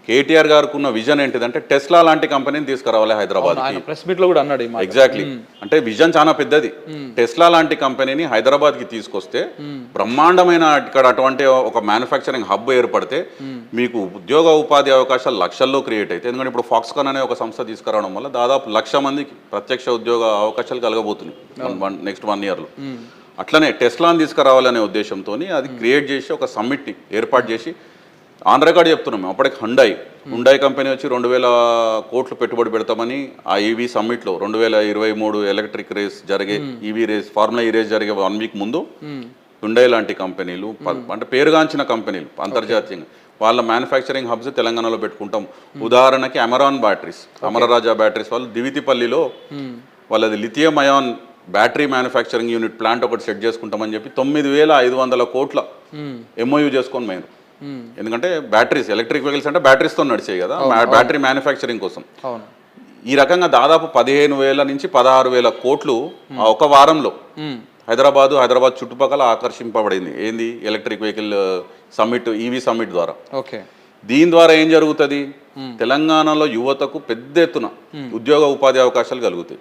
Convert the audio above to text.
కేటీఆర్ గారికి ఉన్న విజన్ ఏంటిదంటే టెస్లా లాంటి కంపెనీని తీసుకురావాలి హైదరాబాద్. ప్రెస్ మీట్ లో కూడా అన్నాడు ఎగ్జాక్ట్లీ. అంటే విజన్ చాలా పెద్దది. టెస్లా లాంటి కంపెనీని హైదరాబాద్ కి తీసుకొస్తే బ్రహ్మాండమైన ఇక్కడ అటువంటి ఒక మ్యానుఫ్యాక్చరింగ్ హబ్ ఏర్పడితే మీకు ఉద్యోగ ఉపాధి అవకాశాలు లక్షల్లో క్రియేట్ అవుతాయి. ఎందుకంటే ఇప్పుడు ఫాక్స్కాన్ అనే ఒక సంస్థ తీసుకురావడం వల్ల దాదాపు 1,00,000 మందికి ప్రత్యక్ష ఉద్యోగ అవకాశాలు కలగబోతున్నాయి నెక్స్ట్ 1 yearలో. అట్లనే టెస్లాని తీసుకురావాలనే ఉద్దేశంతో అది క్రియేట్ చేసి ఒక సమ్మిట్ని ఏర్పాటు చేసి ఆన్ రికార్డ్ చెప్తున్నాం. అప్పటికి హుండాయ్ కంపెనీ వచ్చి 2,000 కోట్లు పెట్టుబడి పెడతామని ఆ ఈవీ సమ్మిట్లో 2023 ఎలక్ట్రిక్ రేస్ జరిగే ఈవీ రేస్ ఫార్ములా ఈ రేస్ జరిగే 1 week ముందు హుండాయ్ లాంటి కంపెనీలు అంటే పేరుగాంచిన కంపెనీలు అంతర్జాతీయంగా వాళ్ళ మ్యానుఫ్యాక్చరింగ్ హబ్స్ తెలంగాణలో పెట్టుకుంటాం. ఉదాహరణకి అమరాన్ బ్యాటరీస్, అమరరాజా బ్యాటరీస్ వాళ్ళు దివితిపల్లిలో వాళ్ళది lithium ion battery manufacturing unit plant ఒకటి సెట్ చేసుకుంటామని చెప్పి 9,500 కోట్ల ఎంఓయూ చేసుకొని మేము. ఎందుకంటే బ్యాటరీస్ ఎలక్ట్రిక్ వెహికల్స్ అంటే బ్యాటరీస్తో నడిచాయి కదా, బ్యాటరీ మ్యానుఫ్యాక్చరింగ్ కోసం. ఈ రకంగా దాదాపు 15,000 నుంచి 16,000 కోట్లు ఆ ఒక వారంలో హైదరాబాద్ చుట్టుపక్కల ఆకర్షింపబడింది. ఏంది electric vehicle summit, EV summit ద్వారా. దీని ద్వారా ఏం జరుగుతుంది, తెలంగాణలో యువతకు పెద్ద ఎత్తున ఉద్యోగ ఉపాధి అవకాశాలు కలుగుతాయి.